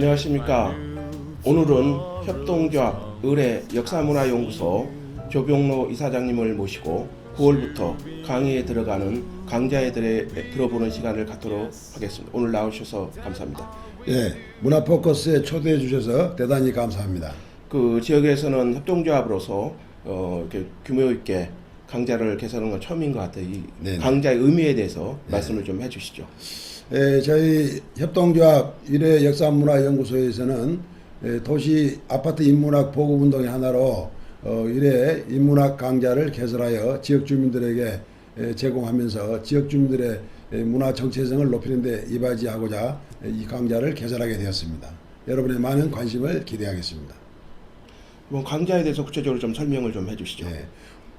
안녕하십니까. 오늘은 협동조합 의뢰 역사문화연구소 조병로 이사장님을 모시고 9월부터 강의에 들어가는 강좌에 들어보는 시간을 갖도록 하겠습니다. 오늘 나오셔서 감사합니다. 예, 문화포커스에 초대해 주셔서 대단히 감사합니다. 그 지역에서는 협동조합으로서 이렇게 규모 있게 강좌를 개설하는 건 처음인 것 같아요. 이 네네. 강좌의 의미에 대해서 말씀을 좀 해주시죠. 예, 저희 협동조합 일회 역사문화연구소에서는 도시 아파트 인문학 보급운동의 하나로 일회 인문학 강좌를 개설하여 지역 주민들에게 제공하면서 지역 주민들의 문화 정체성을 높이는 데 이바지하고자 이 강좌를 개설하게 되었습니다. 여러분의 많은 관심을 기대하겠습니다. 강좌에 대해서 구체적으로 좀 설명을 좀 해주시죠. 예,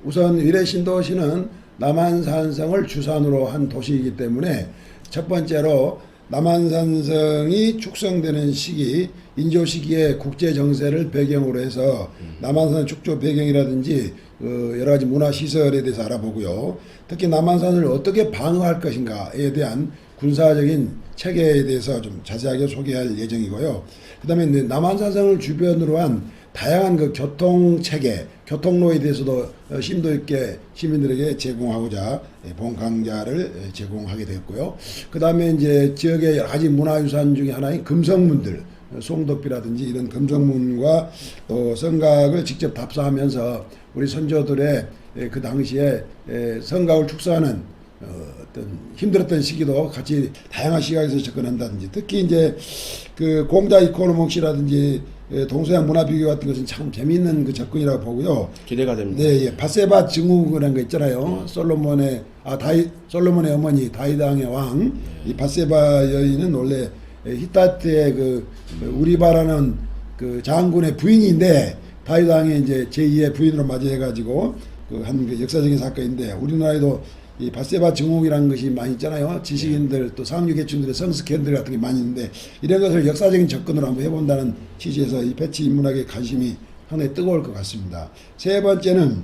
우선 일회 신도시는 남한산성을 주산으로 한 도시이기 때문에 첫 번째로 남한산성이 축성되는 시기, 인조 시기의 국제 정세를 배경으로 해서 남한산 축조 배경이라든지 여러 가지 문화 시설에 대해서 알아보고요. 특히 남한산을 어떻게 방어할 것인가에 대한 군사적인 체계에 대해서 좀 자세하게 소개할 예정이고요. 그다음에 남한산성을 주변으로 한 다양한 그 교통 체계, 교통로에 대해서도 심도 있게 시민들에게 제공하고자 본 강좌를 제공하게 되었고요. 그 다음에 이제 지역의 여러 가지 문화유산 중에 하나인 금성문들, 송도비라든지 이런 금성문과 또 성곽을 직접 답사하면서 우리 선조들의 그 당시에 성곽을 축소하는 어떤 힘들었던 시기도 같이 다양한 시각에서 접근한다든지, 특히 이제 그 공자 이코노목시라든지 동서양 문화 비교 같은 것은 참 재미있는 그 접근이라고 보고요. 기대가 됩니다. 네, 예. 바세바 증후라는 거 있잖아요. 솔로몬의 어머니 다윗왕의 왕. 이 바세바 여인은 원래 히타트의 그 우리바라는 그 장군의 부인인데 다윗왕이 이제 제2의 부인으로 맞이해가지고 그 한 그 역사적인 사건인데, 우리나라에도 이 바세바 증후이라는 것이 많이 있잖아요. 지식인들 또 상류계층들의 성스캔들 같은 게 많이 있는데, 이런 것을 역사적인 접근으로 한번 해본다는 취지에서 이 패치 인문학에 관심이 상당히 뜨거울 것 같습니다. 세 번째는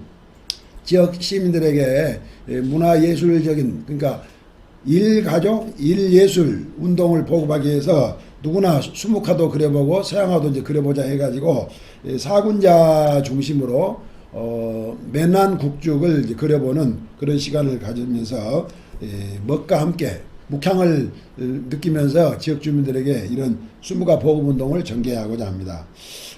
지역 시민들에게 문화예술적인, 그러니까 일가족, 일예술 운동을 보급하기 위해서 누구나 수묵화도 그려보고 서양화도 이제 그려보자 해가지고 사군자 중심으로 맨난 국죽을 이제 그려보는 그런 시간을 가지면서 먹과 함께 묵향을 느끼면서 지역 주민들에게 이런 수묵화 보급 운동을 전개하고자 합니다.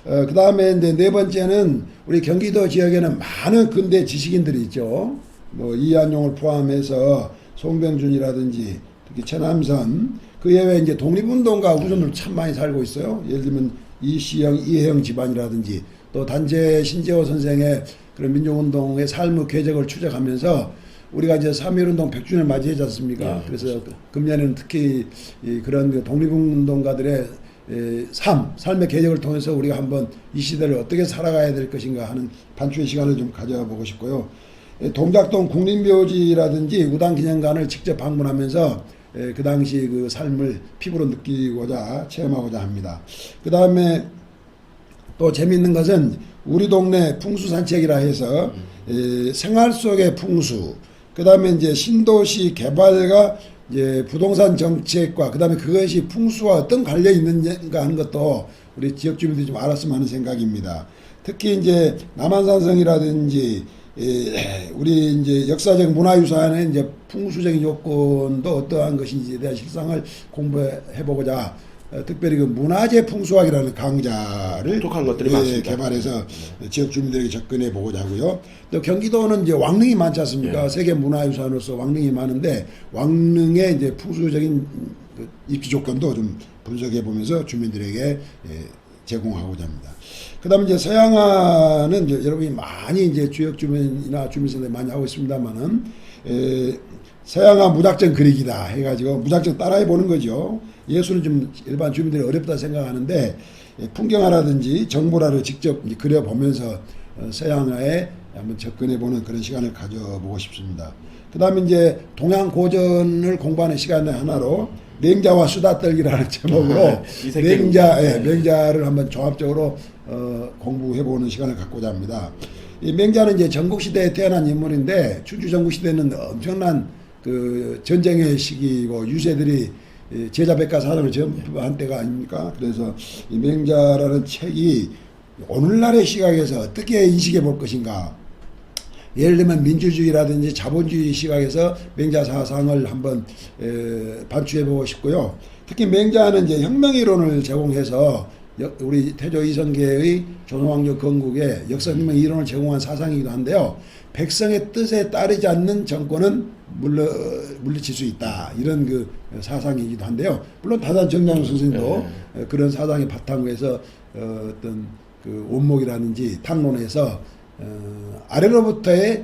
그 다음에 네 번째는 우리 경기도 지역에는 많은 근대 지식인들이 있죠. 뭐 이한용을 포함해서 송병준이라든지 특히 최남선, 그 예외에 이제 독립운동가 후손들 참 많이 살고 있어요. 예를 들면 이시영, 이혜영 집안이라든지, 또 단재 신재호 선생의 그런 민족운동의 삶의 궤적을 추적하면서 우리가 이제 3.1운동 100주년을 맞이하지 않습니까? 네, 그래서 금년에는 특히 그런 독립운동가들의 삶의 궤적을 통해서 우리가 한번 이 시대를 어떻게 살아가야 될 것인가 하는 반추의 시간을 좀 가져보고 싶고요. 동작동 국립묘지라든지 우당기념관을 직접 방문하면서 그 당시 그 삶을 피부로 느끼고자 체험하고자 합니다. 그 다음에 또 재미있는 것은 우리 동네 풍수산책이라 해서 생활 속의 풍수, 그 다음에 이제 신도시 개발과 이제 부동산 정책과 그 다음에 그것이 풍수와 어떤 관련이 있는가 하는 것도 우리 지역 주민들이 좀 알았으면 하는 생각입니다. 특히 이제 남한산성이라든지 우리 이제 역사적 문화유산의 이제 풍수적인 요건도 어떠한 것인지에 대한 실상을 공부해보고자 특별히 그 문화재 풍수학이라는 강좌를 독특한 것들이 많습니다. 개발해서 지역 주민들에게 접근해 보고자 하고요. 또 경기도는 이제 왕릉이 많지 않습니까? 세계 문화유산으로서 왕릉이 많은데 왕릉의 이제 풍수적인 입지 조건도 좀 분석해 보면서 주민들에게 제공하고자 합니다. 그다음에 이제 서양화는 이제 여러분이 많이 이제 지역 주민이나 주민센터에 많이 하고 있습니다만은 서양화 무작정 그리기다 해가지고 무작정 따라해 보는 거죠. 예술은 좀 일반 주민들이 어렵다 생각하는데 풍경화라든지 정보라를 직접 그려보면서 서양화에 한번 접근해 보는 그런 시간을 가져보고 싶습니다. 그 다음에 이제 동양 고전을 공부하는 시간의 하나로 맹자와 수다 떨기라는 제목으로 맹자를 한번 종합적으로 공부해 보는 시간을 갖고자 합니다. 이 맹자는 이제 전국시대에 태어난 인물인데 춘추 전국시대는 엄청난 그 전쟁의 시기고 유세들이 제자 백과 사전을 전부한 때가 아닙니까? 그래서 이 맹자라는 책이 오늘날의 시각에서 어떻게 인식해 볼 것인가. 예를 들면 민주주의라든지 자본주의 시각에서 맹자 사상을 한번 반추해 보고 싶고요. 특히 맹자는 이제 혁명이론을 제공해서 우리 태조 이성계의 조선왕조 건국에 역사혁명 이론을 제공한 사상이기도 한데요. 백성의 뜻에 따르지 않는 정권은 물리칠 수 있다. 이런 그 사상이기도 한데요. 물론 다단 정장 선생님도 그런 사상의 바탕으로 해서 어떤 그 원목이라든지 탕론에서 아래로부터의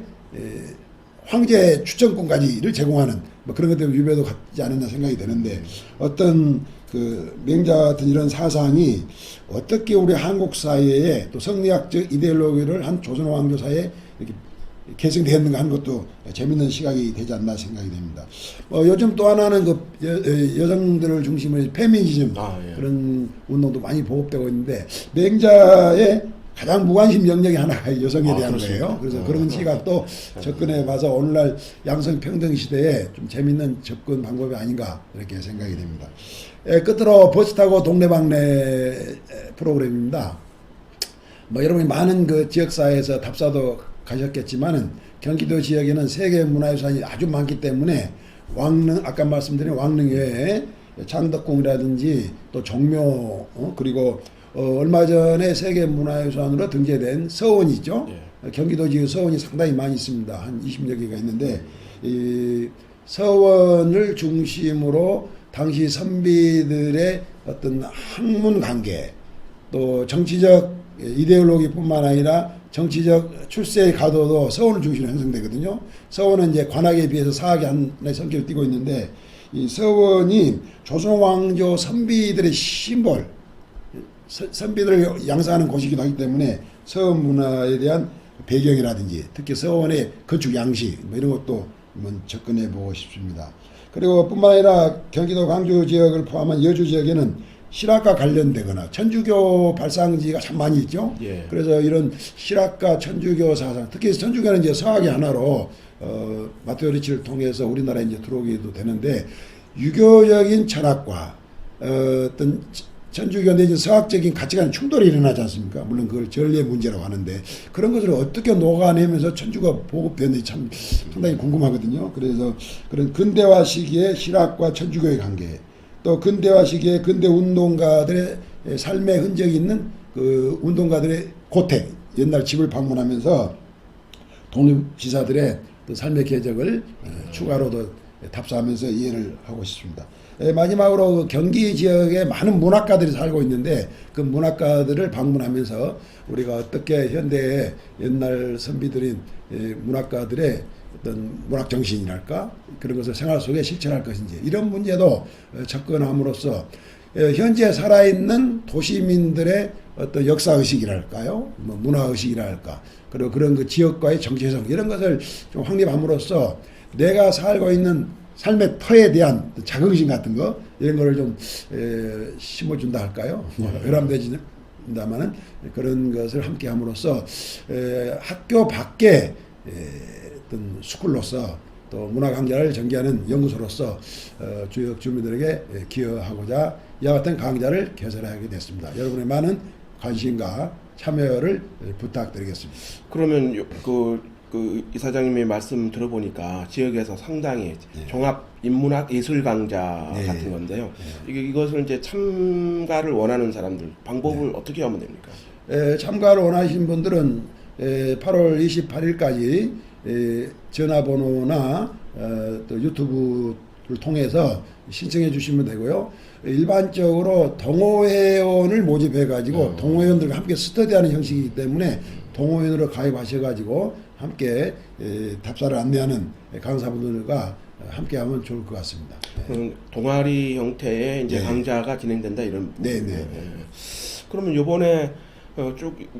황제 추천권까지를 제공하는 뭐 그런 것 때문에 유배도 갖지 않았나 생각이 되는데 어떤 그 맹자 같은 이런 사상이 어떻게 우리 한국 사회에 또 성리학적 이데올로기를 한 조선 왕조 사회에 이렇게 계승되었는가 하는 것도 재밌는 시각이 되지 않나 생각이 됩니다. 요즘 또 하나는 그 여성들을 중심으로 페미니즘 그런 운동도 많이 보급되고 있는데 맹자의 가장 무관심 영역이 하나가 여성에 대한 거예요. 그래서 그런 시각도 접근해 봐서 오늘날 양성평등 시대에 좀 재밌는 접근 방법이 아닌가 이렇게 생각이 됩니다. 끝으로 버스 타고 동네방네 프로그램입니다. 여러분이 많은 그 지역사회에서 답사도 가셨겠지만은 경기도 지역에는 세계 문화유산이 아주 많기 때문에 왕릉 아까 말씀드린 왕릉 외에 장덕궁이라든지 또 종묘 그리고 얼마 전에 세계 문화유산으로 등재된 서원이 있죠. 경기도 지역 서원이 상당히 많이 있습니다. 한 20여 개가 있는데 이 서원을 중심으로 당시 선비들의 어떤 학문 관계 또 정치적 이데올로기뿐만 아니라 정치적 출세의 가도도 서원을 중심으로 형성되거든요. 서원은 이제 관악에 비해서 사학의 하나의 성격을 띠고 있는데 이 서원이 조선 왕조 선비들의 심볼, 선비들을 양성하는 곳이기도 하기 때문에 서원 문화에 대한 배경이라든지 특히 서원의 건축 양식 뭐 이런 것도 한번 접근해 보고 싶습니다. 그리고 뿐만 아니라 경기도 광주 지역을 포함한 여주 지역에는 실학과 관련되거나 천주교 발상지가 참 많이 있죠. 그래서 이런 실학과 천주교 사상, 특히 천주교는 이제 서학의 하나로 마테오 리치를 통해서 우리나라에 이제 들어오기도 되는데 유교적인 철학과 어떤 천주교 내지 서학적인 가치관 충돌이 일어나지 않습니까? 물론 그걸 전례 문제라고 하는데 그런 것을 어떻게 녹아내면서 천주가 보급되는지 참 상당히 궁금하거든요. 그래서 그런 근대화 시기의 실학과 천주교의 관계, 또 근대화 시기에 근대 운동가들의 삶의 흔적이 있는 그 운동가들의 고택, 옛날 집을 방문하면서 독립지사들의 그 삶의 궤적을 추가로 더 답사하면서 이해를 하고 싶습니다. 마지막으로 경기 지역에 많은 문학가들이 살고 있는데 그 문학가들을 방문하면서 우리가 어떻게 현대의 옛날 선비들인 문학가들의 어떤 문학 정신이랄까 그런 것을 생활 속에 실천할 것인지 이런 문제도 접근함으로써 현재 살아있는 도시민들의 어떤 역사의식이랄까요, 뭐 문화의식이랄까, 그리고 그런 그 지역과의 정체성 이런 것을 좀 확립함으로써 내가 살고 있는 삶의 터에 대한 자긍심 같은 거 이런 거를 좀 심어준다 할까요? 외람되지다마는 그런 것을 함께 함으로써 학교 밖에 어떤 스쿨로서 또 문화 강좌를 전개하는 연구소로서 지역 주민들에게 기여하고자 이와 같은 강좌를 개설하게 됐습니다. 여러분의 많은 관심과 참여를 부탁드리겠습니다. 그러면 그 이사장님의 말씀 들어보니까 지역에서 상당히 종합 인문학 예술 강좌 같은 건데요. 이것을 이제 참가를 원하는 사람들 방법을 어떻게 하면 됩니까? 참가를 원하시는 분들은 8월 28일까지 전화번호나 또 유튜브를 통해서 신청해 주시면 되고요. 일반적으로 동호회원을 모집해 가지고 동호회원들과 함께 스터디하는 형식이기 때문에 동호회원으로 가입하셔-가지고 함께 답사를 안내하는 강사분들과 함께하면 좋을 것 같습니다. 동아리 형태의 이제 강좌가 진행된다 이런. 네네. 그러면 이번에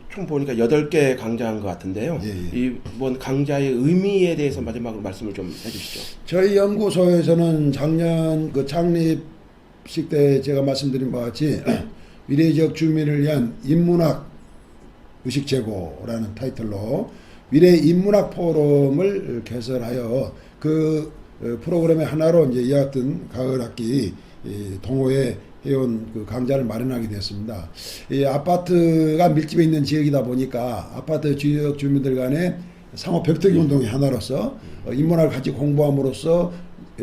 총 보니까 8개 강좌한 것 같은데요. 이번 강좌의 의미에 대해서 마지막으로 말씀을 좀 해주시죠. 저희 연구소에서는 작년 그 창립식 때 제가 말씀드린 바와 같이 미래지역 주민을 위한 인문학 의식 제고라는 타이틀로 미래 인문학 포럼을 개설하여 그 프로그램의 하나로 이제 이와 같은 가을 학기 동호회 회원 그 강좌를 마련하게 되었습니다. 이 아파트가 밀집해 있는 지역이다 보니까 아파트 지역 주민들 간의 상호 벽대기 운동의 하나로서 인문학을 같이 공부함으로써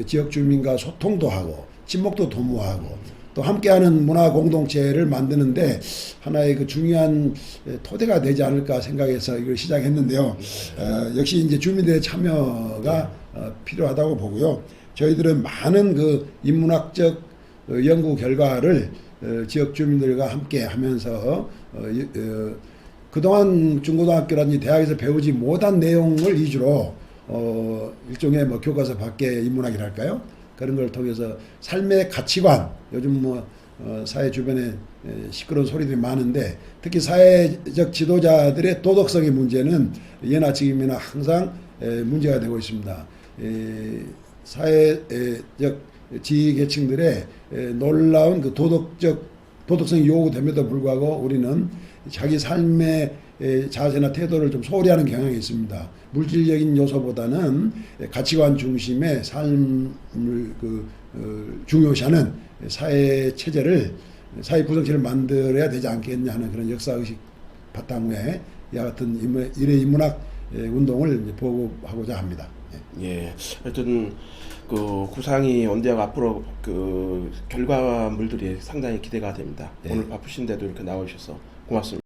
지역 주민과 소통도 하고 친목도 도모하고 또 함께하는 문화 공동체를 만드는데 하나의 그 중요한 토대가 되지 않을까 생각해서 이걸 시작했는데요. 역시 이제 주민들의 참여가 필요하다고 보고요. 저희들은 많은 그 인문학적 연구 결과를 지역 주민들과 함께 하면서 그동안 중고등학교라든지 대학에서 배우지 못한 내용을 위주로 일종의 뭐 교과서 밖의 인문학이랄까요? 그런 걸 통해서 삶의 가치관, 요즘 뭐 사회 주변에 시끄러운 소리들이 많은데 특히 사회적 지도자들의 도덕성의 문제는 예나 지금이나 항상 문제가 되고 있습니다. 사회적 지계층들의 놀라운 그 도덕성이 요구됨에도 불구하고 우리는 자기 삶의 자세나 태도를 좀 소홀히 하는 경향이 있습니다. 물질적인 요소보다는 가치관 중심의 삶을 중요시하는 사회 체제를, 사회 구성체를 만들어야 되지 않겠냐 하는 그런 역사의식 바탕에 이와 같은 일의 인문학 운동을 보고하고자 합니다. 예, 하여튼 그 구상이 온대학 앞으로 그 결과물들이 상당히 기대가 됩니다. 오늘 바쁘신데도 이렇게 나오셔서 고맙습니다.